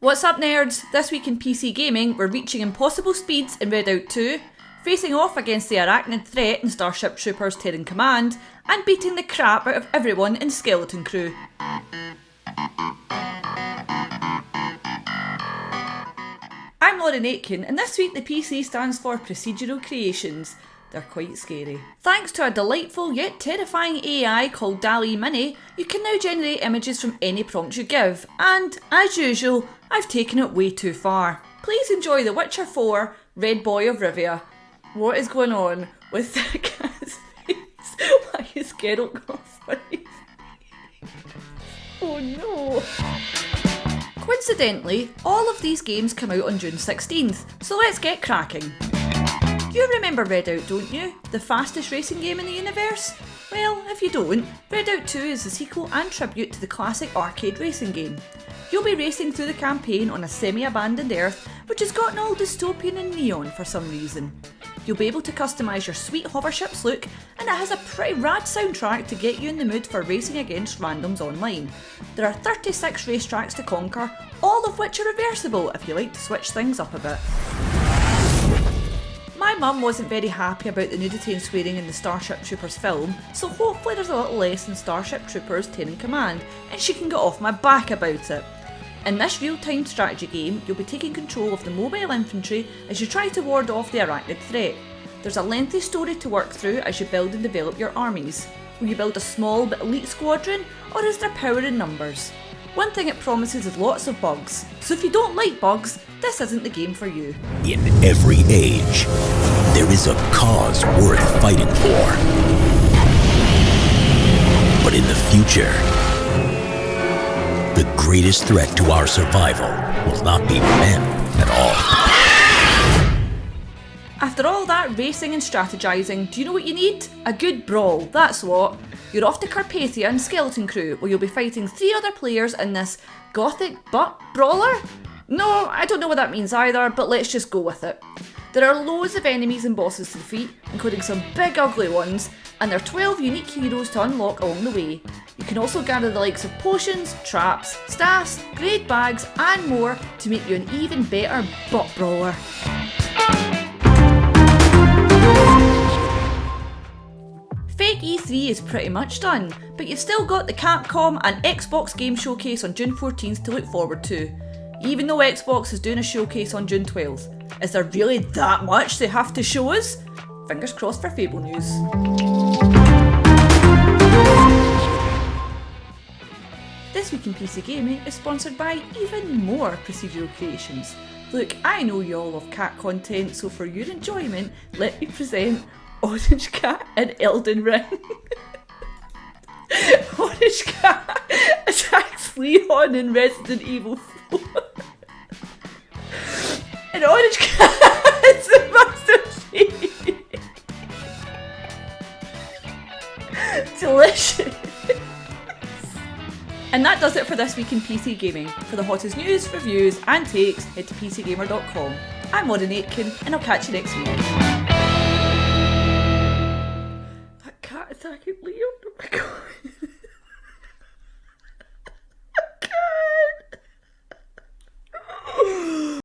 What's up nerds? This week in PC Gaming, we're reaching impossible speeds in Redout 2, facing off against the Arachnid threat in Starship Troopers Terran Command, and beating the crap out of everyone in Skeleton Crew. I'm Lauren Aitken, and this week the PC stands for Procedural Creations. They're quite scary. Thanks to a delightful yet terrifying AI called DALL-E Mini, you can now generate images from any prompt you give, and, as usual, I've taken it way too far. Please enjoy The Witcher 4, Red Boy of Rivia. What is going on with that cat's face? Why is Geralt got funny? Oh no. Coincidentally, all of these games come out on June 16th, so let's get cracking. You remember Redout, don't you? The fastest racing game in the universe? Well, if you don't, Redout 2 is a sequel and tribute to the classic arcade racing game. You'll be racing through the campaign on a semi-abandoned Earth, which has gotten all dystopian and neon for some reason. You'll be able to customise your sweet hovership's look, and it has a pretty rad soundtrack to get you in the mood for racing against randoms online. There are 36 racetracks to conquer, all of which are reversible if you like to switch things up a bit. My mum wasn't very happy about the nudity and swearing in the Starship Troopers film, so hopefully there's a little less in Starship Troopers Terran Command, and she can get off my back about it. In this real-time strategy game, you'll be taking control of the mobile infantry as you try to ward off the Arachnid threat. There's a lengthy story to work through as you build and develop your armies. Will you build a small but elite squadron, or is there power in numbers? One thing it promises is lots of bugs, so if you don't like bugs, this isn't the game for you. In every age, there is a cause worth fighting for. But in the future, the greatest threat to our survival will not be men at all. After all that racing and strategizing, do you know what you need? A good brawl, that's what. You're off to Carpathia and Skeleton Crew, where you'll be fighting 3 other players in this gothic butt brawler? No, I don't know what that means either, but let's just go with it. There are loads of enemies and bosses to defeat, including some big ugly ones, and there are 12 unique heroes to unlock along the way. You can also gather the likes of potions, traps, staffs, grade bags, and more to make you an even better butt brawler. Fake E3 is pretty much done, but you've still got the Campcom and Xbox Game Showcase on June 14th to look forward to. Even though Xbox is doing a showcase on June 12th. Is there really that much they have to show us? Fingers crossed for Fable news. This week in PC Gaming is sponsored by even more procedural creations. Look, I know you all love cat content, so for your enjoyment, let me present Orange Cat and Elden Ring. Orange Cat attacks Leon in Resident Evil 4. And Orange Cat is the Master Chief. Delicious. And that does it for this week in PC Gaming. For the hottest news, reviews and takes, head to PCGamer.com. I'm Lauren Aitken, and I'll catch you next week. That cat attacking Leon, oh my god.